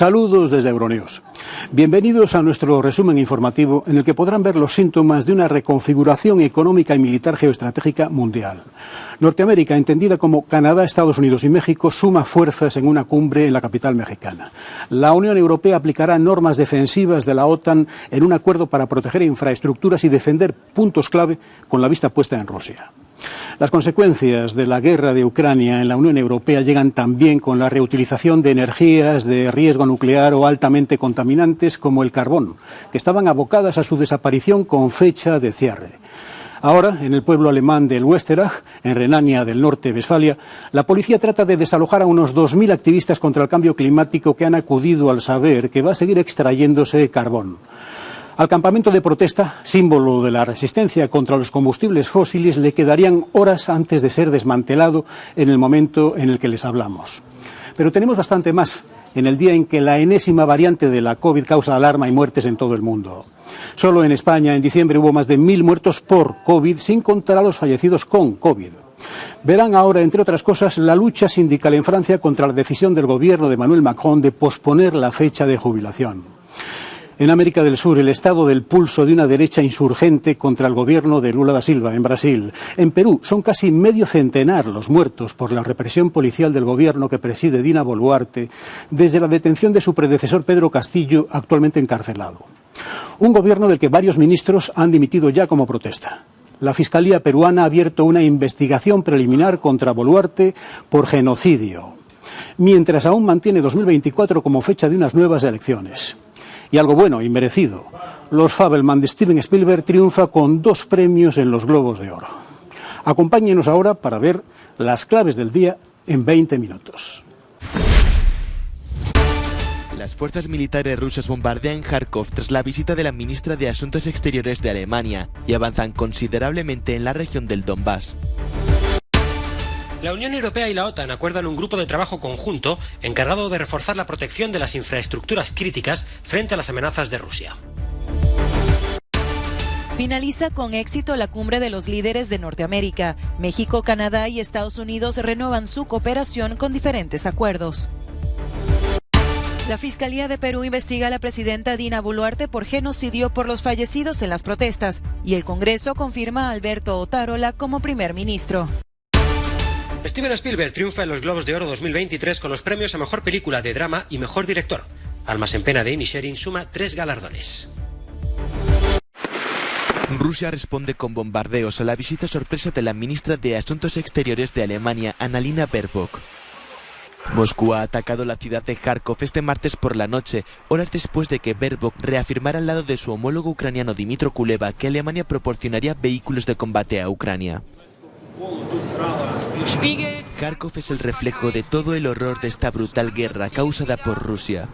Saludos desde Euronews. Bienvenidos a nuestro resumen informativo en el que podrán ver los síntomas de una reconfiguración económica y militar geoestratégica mundial. Norteamérica, entendida como Canadá, Estados Unidos y México, suma fuerzas en una cumbre en la capital mexicana. La Unión Europea aplicará normas defensivas de la OTAN en un acuerdo para proteger infraestructuras y defender puntos clave con la vista puesta en Rusia. Las consecuencias de la guerra de Ucrania en la Unión Europea llegan también con la reutilización de energías de riesgo nuclear o altamente contaminantes como el carbón, que estaban abocadas a su desaparición con fecha de cierre. Ahora, en el pueblo alemán del Westerach, en Renania del Norte-Westfalia, la policía trata de desalojar a unos 2.000 activistas contra el cambio climático que han acudido al saber que va a seguir extrayéndose carbón. Al campamento de protesta, símbolo de la resistencia contra los combustibles fósiles, le quedarían horas antes de ser desmantelado en el momento en el que les hablamos. Pero tenemos bastante más en el día en que la enésima variante de la COVID causa alarma y muertes en todo el mundo. Solo en España, en diciembre, hubo más de 1.000 muertos por COVID, sin contar a los fallecidos con COVID. Verán ahora, entre otras cosas, la lucha sindical en Francia contra la decisión del gobierno de Emmanuel Macron de posponer la fecha de jubilación. En América del Sur, el estado del pulso de una derecha insurgente contra el gobierno de Lula da Silva en Brasil. En Perú, son casi medio centenar los muertos por la represión policial del gobierno que preside Dina Boluarte desde la detención de su predecesor Pedro Castillo, actualmente encarcelado. Un gobierno del que varios ministros han dimitido ya como protesta. La Fiscalía peruana ha abierto una investigación preliminar contra Boluarte por genocidio, mientras aún mantiene 2024 como fecha de unas nuevas elecciones. Y algo bueno y merecido, Los Fabelman de Steven Spielberg triunfa con 2 premios en los Globos de Oro. Acompáñenos ahora para ver las claves del día en 20 minutos. Las fuerzas militares rusas bombardean Kharkov tras la visita de la ministra de Asuntos Exteriores de Alemania y avanzan considerablemente en la región del Donbass. La Unión Europea y la OTAN acuerdan un grupo de trabajo conjunto encargado de reforzar la protección de las infraestructuras críticas frente a las amenazas de Rusia. Finaliza con éxito la cumbre de los líderes de Norteamérica. México, Canadá y Estados Unidos renuevan su cooperación con diferentes acuerdos. La Fiscalía de Perú investiga a la presidenta Dina Boluarte por genocidio por los fallecidos en las protestas y el Congreso confirma a Alberto Otárola como primer ministro. Steven Spielberg triunfa en los Globos de Oro 2023 con los premios a Mejor Película de Drama y Mejor Director. Almas en Pena de Inisherin suma 3 galardones. Rusia responde con bombardeos a la visita sorpresa de la ministra de Asuntos Exteriores de Alemania, Annalena Baerbock. Moscú ha atacado la ciudad de Kharkov este martes por la noche, horas después de que Baerbock reafirmara al lado de su homólogo ucraniano Dmytro Kuleba que Alemania proporcionaría vehículos de combate a Ucrania. Kharkov es el reflejo de todo el horror de esta brutal guerra causada por Rusia,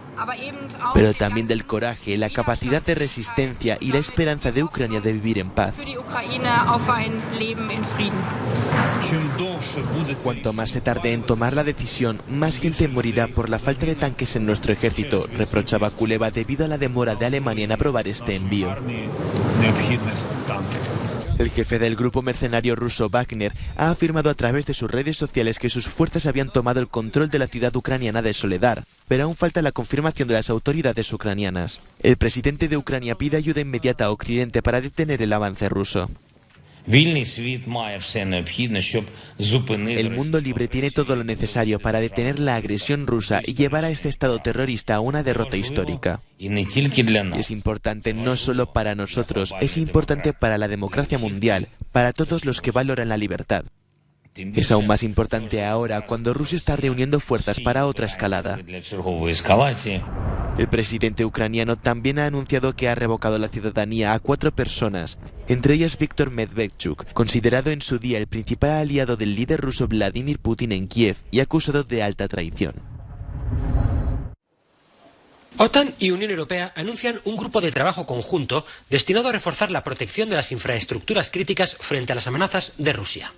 pero también del coraje, la capacidad de resistencia y la esperanza de Ucrania de vivir en paz. Cuanto más se tarde en tomar la decisión, más gente morirá por la falta de tanques en nuestro ejército, reprochaba Kuleba debido a la demora de Alemania en aprobar este envío. El jefe del grupo mercenario ruso Wagner ha afirmado a través de sus redes sociales que sus fuerzas habían tomado el control de la ciudad ucraniana de Soledar, pero aún falta la confirmación de las autoridades ucranianas. El presidente de Ucrania pide ayuda inmediata a Occidente para detener el avance ruso. El mundo libre tiene todo lo necesario para detener la agresión rusa y llevar a este estado terrorista a una derrota histórica. Y es importante no solo para nosotros, es importante para la democracia mundial, para todos los que valoran la libertad. Es aún más importante ahora cuando Rusia está reuniendo fuerzas para otra escalada. El presidente ucraniano también ha anunciado que ha revocado la ciudadanía a 4 personas, entre ellas Víctor Medvedchuk, considerado en su día el principal aliado del líder ruso Vladimir Putin en Kiev y acusado de alta traición. OTAN y Unión Europea anuncian un grupo de trabajo conjunto destinado a reforzar la protección de las infraestructuras críticas frente a las amenazas de Rusia.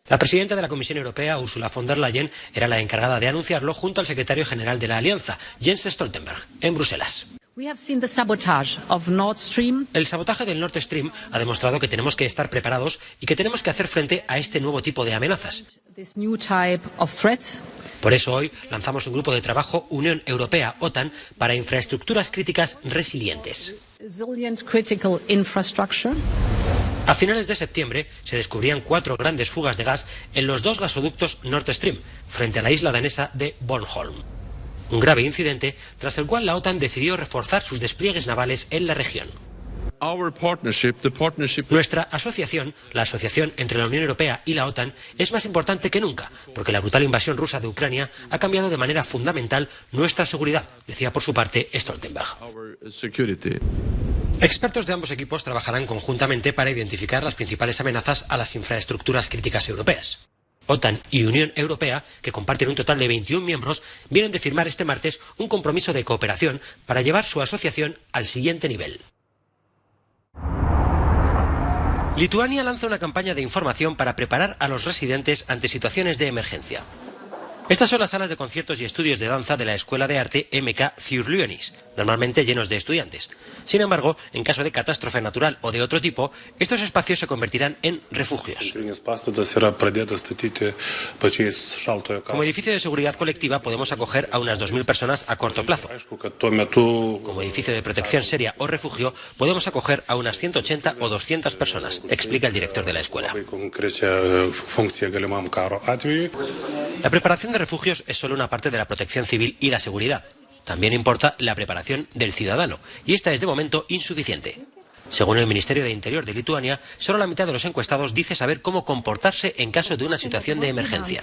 La presidenta de la Comisión Europea, Ursula von der Leyen, era la encargada de anunciarlo junto al secretario general de la Alianza, Jens Stoltenberg, en Bruselas. El sabotaje del Nord Stream ha demostrado que tenemos que estar preparados y que tenemos que hacer frente a este nuevo tipo de amenazas. Por eso hoy lanzamos un grupo de trabajo Unión Europea-OTAN para infraestructuras críticas resilientes. A finales de septiembre se descubrían 4 grandes fugas de gas en los 2 gasoductos Nord Stream, frente a la isla danesa de Bornholm. Un grave incidente tras el cual la OTAN decidió reforzar sus despliegues navales en la región. Nuestra asociación, la asociación entre la Unión Europea y la OTAN, es más importante que nunca, porque la brutal invasión rusa de Ucrania ha cambiado de manera fundamental nuestra seguridad, decía por su parte Stoltenberg. Expertos de ambos equipos trabajarán conjuntamente para identificar las principales amenazas a las infraestructuras críticas europeas. OTAN y Unión Europea, que comparten un total de 21 miembros, vienen de firmar este martes un compromiso de cooperación para llevar su asociación al siguiente nivel. Lituania lanza una campaña de información para preparar a los residentes ante situaciones de emergencia. Estas son las salas de conciertos y estudios de danza de la Escuela de Arte MK Čiurlionis, normalmente llenos de estudiantes. Sin embargo, en caso de catástrofe natural o de otro tipo, estos espacios se convertirán en refugios. Como edificio de seguridad colectiva podemos acoger a unas 2.000 personas a corto plazo. Como edificio de protección seria o refugio podemos acoger a unas 180 o 200 personas, explica el director de la escuela. La preparación de refugios es solo una parte de la protección civil y la seguridad. También importa la preparación del ciudadano, y esta es de momento insuficiente. Según el Ministerio de Interior de Lituania, solo la mitad de los encuestados dice saber cómo comportarse en caso de una situación de emergencia.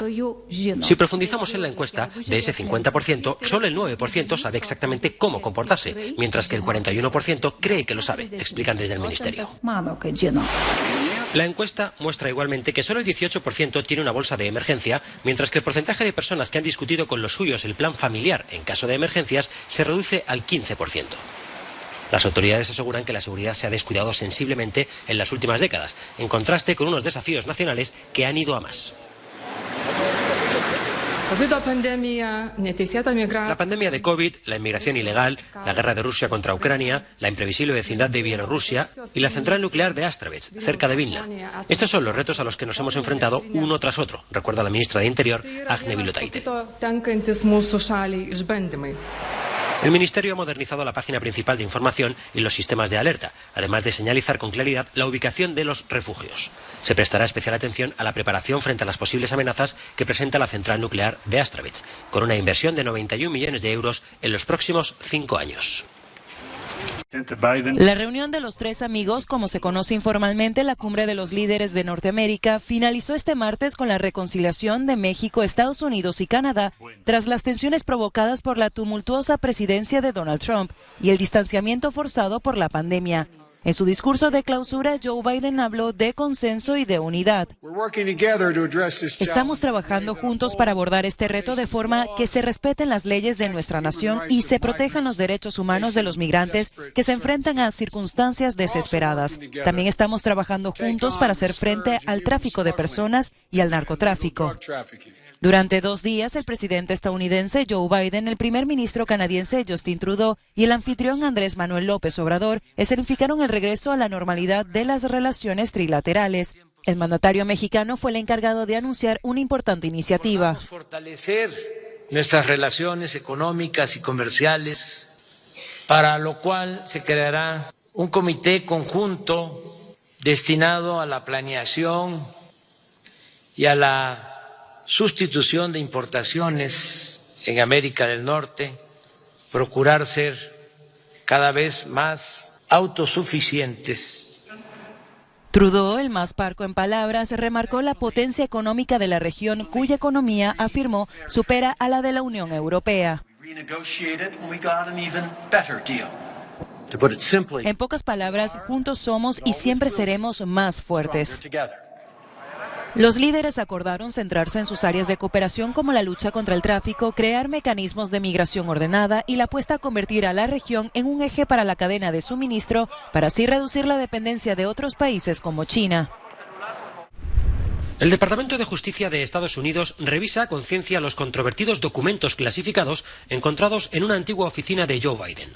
Si profundizamos en la encuesta, de ese 50%, solo el 9% sabe exactamente cómo comportarse, mientras que el 41% cree que lo sabe, explican desde el Ministerio. La encuesta muestra igualmente que solo el 18% tiene una bolsa de emergencia, mientras que el porcentaje de personas que han discutido con los suyos el plan familiar en caso de emergencias se reduce al 15%. Las autoridades aseguran que la seguridad se ha descuidado sensiblemente en las últimas décadas, en contraste con unos desafíos nacionales que han ido a más. La pandemia de COVID, la inmigración ilegal, la guerra de Rusia contra Ucrania, la imprevisible vecindad de Bielorrusia y la central nuclear de Astravets, cerca de Vilna. Estos son los retos a los que nos hemos enfrentado uno tras otro, recuerda la ministra de Interior, Agne Bilotaite. El Ministerio ha modernizado la página principal de información y los sistemas de alerta, además de señalizar con claridad la ubicación de los refugios. Se prestará especial atención a la preparación frente a las posibles amenazas que presenta la central nuclear de Astravets, con una inversión de 91 millones de euros en los próximos 5 años. La reunión de los 3 amigos, como se conoce informalmente, la cumbre de los líderes de Norteamérica, finalizó este martes con la reconciliación de México, Estados Unidos y Canadá tras las tensiones provocadas por la tumultuosa presidencia de Donald Trump y el distanciamiento forzado por la pandemia. En su discurso de clausura, Joe Biden habló de consenso y de unidad. Estamos trabajando juntos para abordar este reto de forma que se respeten las leyes de nuestra nación y se protejan los derechos humanos de los migrantes que se enfrentan a circunstancias desesperadas. También estamos trabajando juntos para hacer frente al tráfico de personas y al narcotráfico. Durante 2 días, el presidente estadounidense Joe Biden, el primer ministro canadiense Justin Trudeau y el anfitrión Andrés Manuel López Obrador escenificaron el regreso a la normalidad de las relaciones trilaterales. El mandatario mexicano fue el encargado de anunciar una importante iniciativa. Fortalecer nuestras relaciones económicas y comerciales, para lo cual se creará un comité conjunto destinado a la planeación y a la sustitución de importaciones en América del Norte, procurar ser cada vez más autosuficientes. Trudeau, el más parco en palabras, remarcó la potencia económica de la región, cuya economía, afirmó, supera a la de la Unión Europea. En pocas palabras, juntos somos y siempre seremos más fuertes. Los líderes acordaron centrarse en sus áreas de cooperación como la lucha contra el tráfico, crear mecanismos de migración ordenada y la apuesta a convertir a la región en un eje para la cadena de suministro, para así reducir la dependencia de otros países como China. El Departamento de Justicia de Estados Unidos revisa a conciencia los controvertidos documentos clasificados encontrados en una antigua oficina de Joe Biden.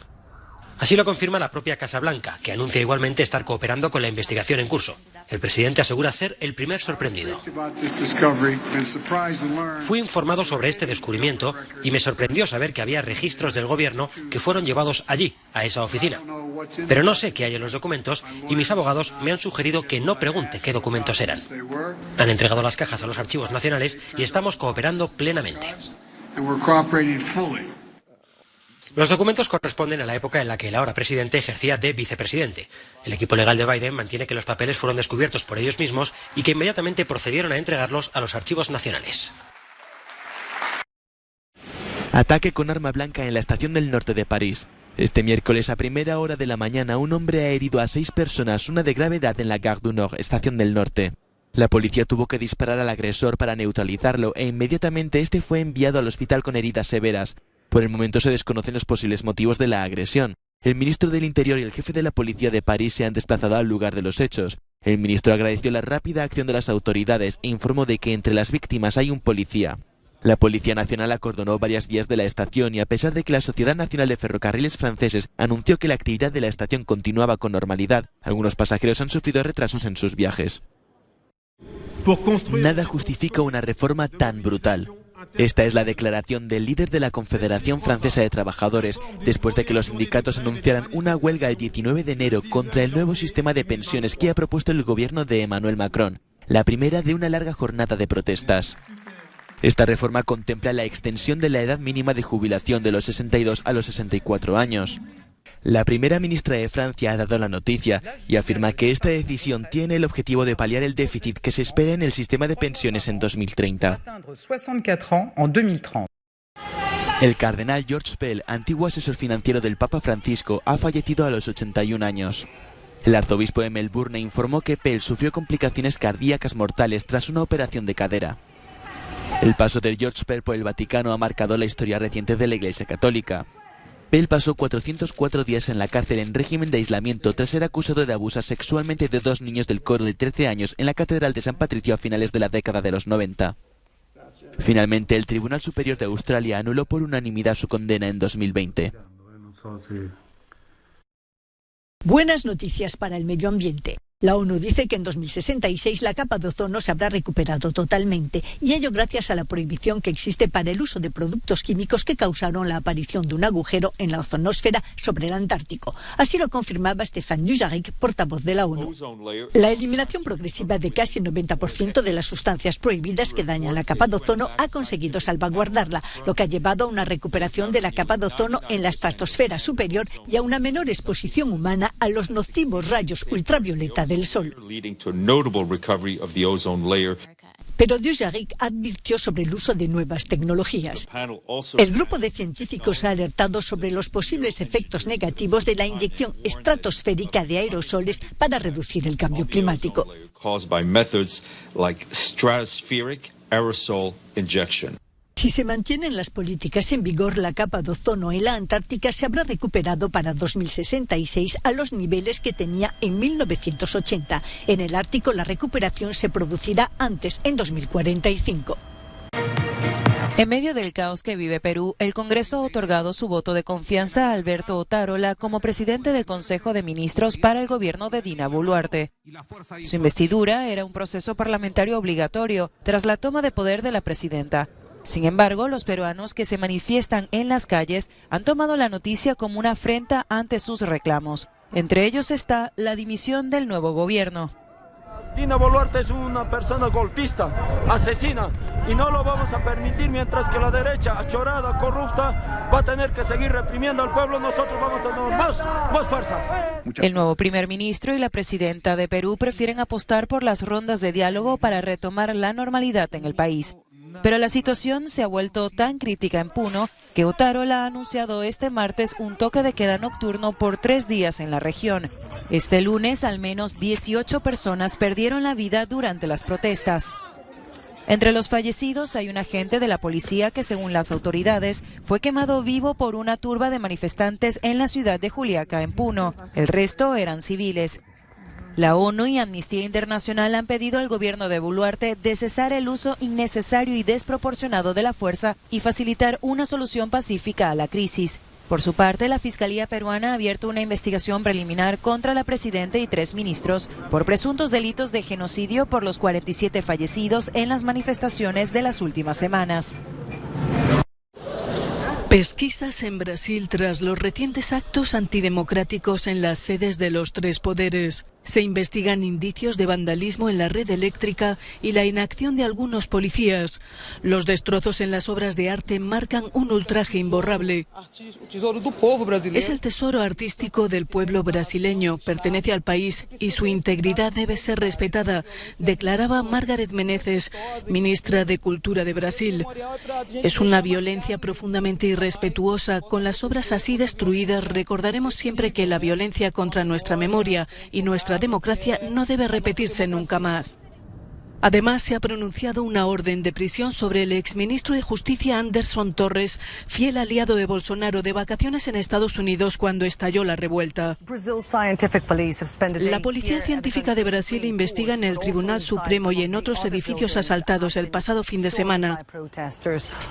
Así lo confirma la propia Casa Blanca, que anuncia igualmente estar cooperando con la investigación en curso. El presidente asegura ser el primer sorprendido. Fui informado sobre este descubrimiento y me sorprendió saber que había registros del gobierno que fueron llevados allí, a esa oficina. Pero no sé qué hay en los documentos y mis abogados me han sugerido que no pregunte qué documentos eran. Han entregado las cajas a los archivos nacionales y estamos cooperando plenamente. Los documentos corresponden a la época en la que el ahora presidente ejercía de vicepresidente. El equipo legal de Biden mantiene que los papeles fueron descubiertos por ellos mismos y que inmediatamente procedieron a entregarlos a los archivos nacionales. Ataque con arma blanca en la estación del norte de París. Este miércoles a primera hora de la mañana un hombre ha herido a 6 personas, una de gravedad en la Gare du Nord, estación del norte. La policía tuvo que disparar al agresor para neutralizarlo e inmediatamente este fue enviado al hospital con heridas severas. Por el momento se desconocen los posibles motivos de la agresión. El ministro del Interior y el jefe de la policía de París se han desplazado al lugar de los hechos. El ministro agradeció la rápida acción de las autoridades e informó de que entre las víctimas hay un policía. La Policía Nacional acordonó varias vías de la estación y a pesar de que la Sociedad Nacional de Ferrocarriles franceses anunció que la actividad de la estación continuaba con normalidad, algunos pasajeros han sufrido retrasos en sus viajes. Nada justifica una reforma tan brutal. Esta es la declaración del líder de la Confederación Francesa de Trabajadores, después de que los sindicatos anunciaran una huelga el 19 de enero contra el nuevo sistema de pensiones que ha propuesto el gobierno de Emmanuel Macron, la primera de una larga jornada de protestas. Esta reforma contempla la extensión de la edad mínima de jubilación de los 62 a los 64 años. La primera ministra de Francia ha dado la noticia y afirma que esta decisión tiene el objetivo de paliar el déficit que se espera en el sistema de pensiones en 2030. El cardenal Georges Pell, antiguo asesor financiero del Papa Francisco, ha fallecido a los 81 años. El arzobispo de Melbourne informó que Pell sufrió complicaciones cardíacas mortales tras una operación de cadera. El paso de Georges Pell por el Vaticano ha marcado la historia reciente de la Iglesia Católica. Pell pasó 404 días en la cárcel en régimen de aislamiento tras ser acusado de abusar sexualmente de 2 niños del coro de 13 años en la Catedral de San Patricio a finales de la década de los 90. Finalmente, el Tribunal Superior de Australia anuló por unanimidad su condena en 2020. Buenas noticias para el medio ambiente. La ONU dice que en 2066 la capa de ozono se habrá recuperado totalmente, y ello gracias a la prohibición que existe para el uso de productos químicos que causaron la aparición de un agujero en la ozonosfera sobre el Antártico. Así lo confirmaba Stéphane Dujarric, portavoz de la ONU. La eliminación progresiva de casi el 90% de las sustancias prohibidas que dañan la capa de ozono ha conseguido salvaguardarla, lo que ha llevado a una recuperación de la capa de ozono en la estratosfera superior y a una menor exposición humana a los nocivos rayos ultravioleta del Sol. Pero Dujarric advirtió sobre el uso de nuevas tecnologías. El grupo de científicos ha alertado sobre los posibles efectos negativos de la inyección estratosférica de aerosoles para reducir el cambio climático. Si se mantienen las políticas en vigor, la capa de ozono en la Antártica se habrá recuperado para 2066 a los niveles que tenía en 1980. En el Ártico, la recuperación se producirá antes, en 2045. En medio del caos que vive Perú, el Congreso ha otorgado su voto de confianza a Alberto Otárola como presidente del Consejo de Ministros para el gobierno de Dina Boluarte. Su investidura era un proceso parlamentario obligatorio tras la toma de poder de la presidenta. Sin embargo, los peruanos que se manifiestan en las calles han tomado la noticia como una afrenta ante sus reclamos. Entre ellos está la dimisión del nuevo gobierno. Dina Boluarte es una persona golpista, asesina, y no lo vamos a permitir mientras que la derecha achorada, corrupta, va a tener que seguir reprimiendo al pueblo. Nosotros vamos a tener más fuerza. El nuevo primer ministro y la presidenta de Perú prefieren apostar por las rondas de diálogo para retomar la normalidad en el país. Pero la situación se ha vuelto tan crítica en Puno que Otárola ha anunciado este martes un toque de queda nocturno por 3 días en la región. Este lunes, al menos 18 personas perdieron la vida durante las protestas. Entre los fallecidos hay un agente de la policía que, según las autoridades, fue quemado vivo por una turba de manifestantes en la ciudad de Juliaca, en Puno. El resto eran civiles. La ONU y Amnistía Internacional han pedido al gobierno de Boluarte de cesar el uso innecesario y desproporcionado de la fuerza y facilitar una solución pacífica a la crisis. Por su parte, la Fiscalía peruana ha abierto una investigación preliminar contra la presidenta y 3 ministros por presuntos delitos de genocidio por los 47 fallecidos en las manifestaciones de las últimas semanas. Pesquisas en Brasil tras los recientes actos antidemocráticos en las sedes de los 3 poderes. Se investigan indicios de vandalismo en la red eléctrica y la inacción de algunos policías. Los destrozos en las obras de arte marcan un ultraje imborrable. Es el tesoro artístico del pueblo brasileño, pertenece al país y su integridad debe ser respetada, declaraba Margaret Menezes, ministra de Cultura de Brasil. Es una violencia profundamente irrespetuosa. Con las obras así destruidas, recordaremos siempre que la violencia contra nuestra memoria y nuestra democracia no debe repetirse nunca más. Además, se ha pronunciado una orden de prisión sobre el exministro de Justicia Anderson Torres, fiel aliado de Bolsonaro, de vacaciones en Estados Unidos cuando estalló la revuelta. La Policía Científica de Brasil investiga en el Tribunal Supremo y en otros edificios asaltados el pasado fin de semana.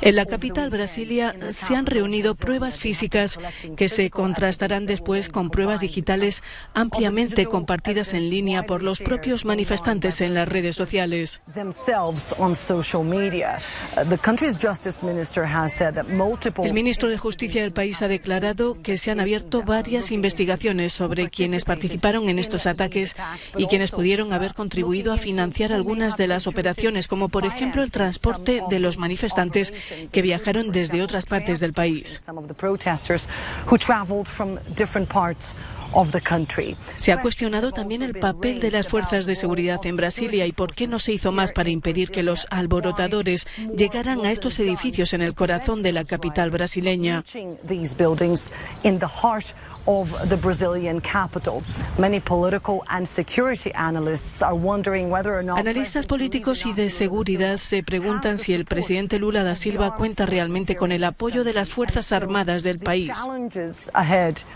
En la capital, Brasilia, se han reunido pruebas físicas que se contrastarán después con pruebas digitales ampliamente compartidas en línea por los propios manifestantes en las redes sociales. El ministro de Justicia del país ha declarado que se han abierto varias investigaciones sobre quienes participaron en estos ataques y quienes pudieron haber contribuido a financiar algunas de las operaciones, como por ejemplo el transporte de los manifestantes que viajaron desde otras partes del país. Se ha cuestionado también el papel de las fuerzas de seguridad en Brasilia y por qué no se hizo más para impedir que los alborotadores llegaran a estos edificios en el corazón de la capital brasileña. Analistas políticos y de seguridad se preguntan si el presidente Lula da Silva cuenta realmente con el apoyo de las Fuerzas Armadas del país,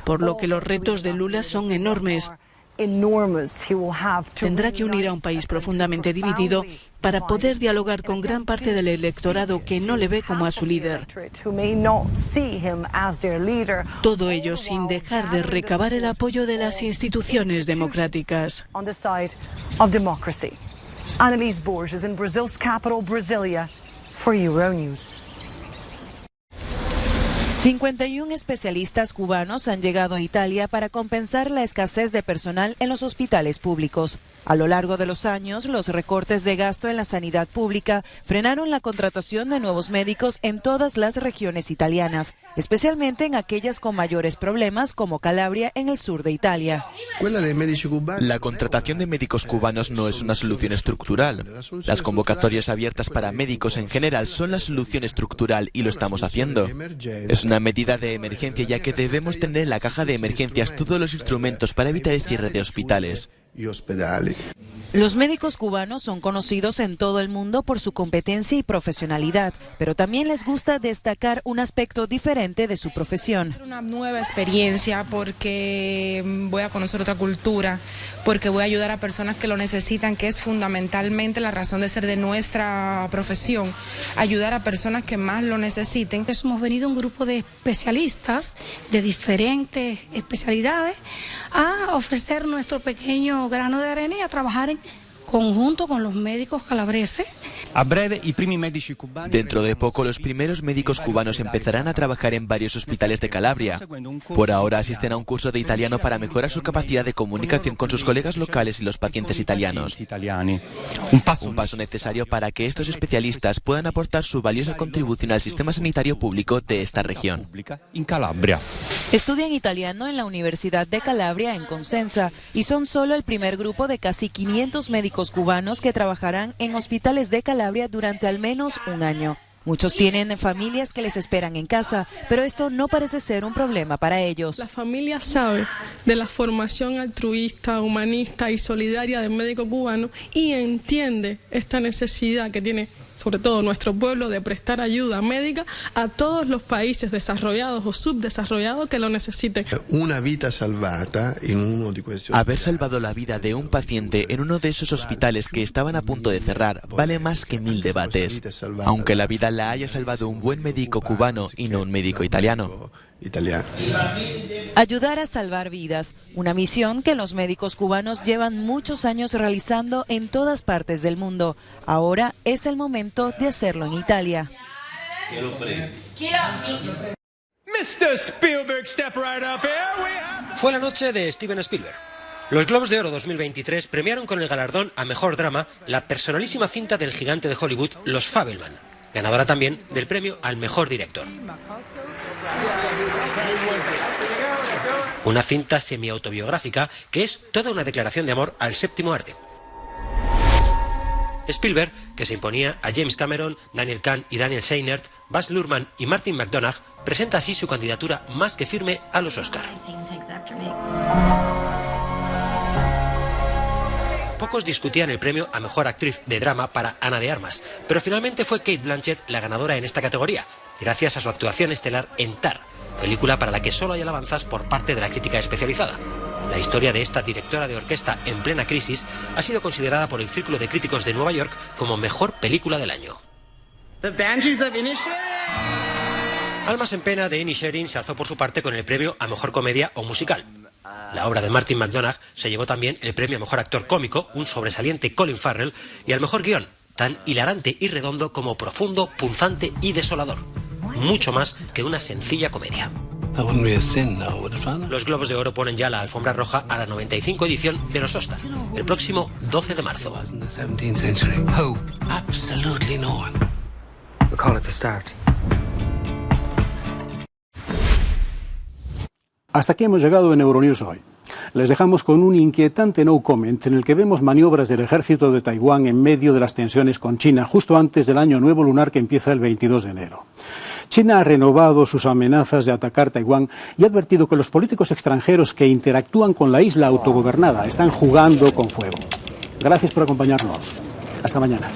por lo que los retos de Lula son enormes. Tendrá que unir a un país profundamente dividido para poder dialogar con gran parte del electorado que no le ve como a su líder. Todo ello sin dejar de recabar el apoyo de las instituciones democráticas. Annalise Borges in Brazil's capital, Brasilia, for Euronews. 51 especialistas cubanos han llegado a Italia para compensar la escasez de personal en los hospitales públicos. A lo largo de los años, los recortes de gasto en la sanidad pública frenaron la contratación de nuevos médicos en todas las regiones italianas, especialmente en aquellas con mayores problemas como Calabria en el sur de Italia. La contratación de médicos cubanos no es una solución estructural. Las convocatorias abiertas para médicos en general son la solución estructural y lo estamos haciendo. Es una medida de emergencia ya que debemos tener en la caja de emergencias todos los instrumentos para evitar el cierre de hospitales. Los médicos cubanos son conocidos en todo el mundo por su competencia y profesionalidad, pero también les gusta destacar un aspecto diferente de su profesión. Una nueva experiencia porque voy a conocer otra cultura, porque voy a ayudar a personas que lo necesitan, que es fundamentalmente la razón de ser de nuestra profesión, ayudar a personas que más lo necesiten. Hemos venido un grupo de especialistas de diferentes especialidades a ofrecer nuestro pequeño grano de arena y a trabajar en conjunto con los médicos calabreses. Dentro de poco, los primeros médicos cubanos empezarán a trabajar en varios hospitales de Calabria. Por ahora asisten a un curso de italiano para mejorar su capacidad de comunicación con sus colegas locales y los pacientes italianos. Un paso necesario para que estos especialistas puedan aportar su valiosa contribución al sistema sanitario público de esta región. Estudian italiano en la Universidad de Calabria en Cosenza y son solo el primer grupo de casi 500 médicos cubanos que trabajarán en hospitales de Calabria durante al menos un año. Muchos tienen familias que les esperan en casa, pero esto no parece ser un problema para ellos. La familia sabe de la formación altruista, humanista y solidaria del médico cubano y entiende esta necesidad que tiene sobre todo nuestro pueblo de prestar ayuda médica a todos los países desarrollados o subdesarrollados que lo necesiten. Haber salvado la vida de un paciente en uno de esos hospitales que estaban a punto de cerrar vale más que 1000 debates, aunque la vida la haya salvado un buen médico cubano y no un médico italiano. Ayudar a salvar vidas, una misión que los médicos cubanos llevan muchos años realizando en todas partes del mundo. Ahora es el momento de hacerlo en Italia. Fue la noche de Steven Spielberg. Los Globos de Oro 2023 premiaron con el galardón a Mejor Drama la personalísima cinta del gigante de Hollywood, Los Fabelman, ganadora también del premio al Mejor Director. Una cinta semi-autobiográfica que es toda una declaración de amor al séptimo arte. Spielberg, que se imponía a James Cameron, Daniel Kahn y Daniel Scheinert, Baz Luhrmann y Martin McDonagh, presenta así su candidatura más que firme a los Oscar. Pocos discutían el premio a Mejor Actriz de Drama para Ana de Armas, pero finalmente fue Cate Blanchett la ganadora en esta categoría, gracias a su actuación estelar en Tar, película para la que solo hay alabanzas por parte de la crítica especializada. La historia de esta directora de orquesta en plena crisis ha sido considerada por el Círculo de Críticos de Nueva York como mejor película del año. Almas en pena de Inisherin se alzó por su parte con el premio a Mejor Comedia o Musical. La obra de Martin McDonagh se llevó también el premio a Mejor Actor Cómico, un sobresaliente Colin Farrell, y al Mejor Guión, tan hilarante y redondo como profundo, punzante y desolador. Mucho más que una sencilla comedia. Los Globos de Oro ponen ya la alfombra roja a la 95 edición de los Oscar, el próximo 12 de marzo. Hasta aquí hemos llegado en Euronews hoy. Les dejamos con un inquietante no comment en el que vemos maniobras del ejército de Taiwán en medio de las tensiones con China, justo antes del año nuevo lunar que empieza el 22 de enero. China ha renovado sus amenazas de atacar Taiwán y ha advertido que los políticos extranjeros que interactúan con la isla autogobernada están jugando con fuego. Gracias por acompañarnos. Hasta mañana.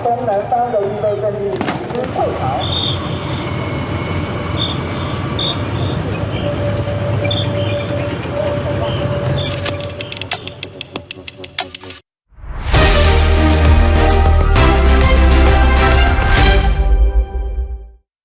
东南方的预备阵地已经退潮。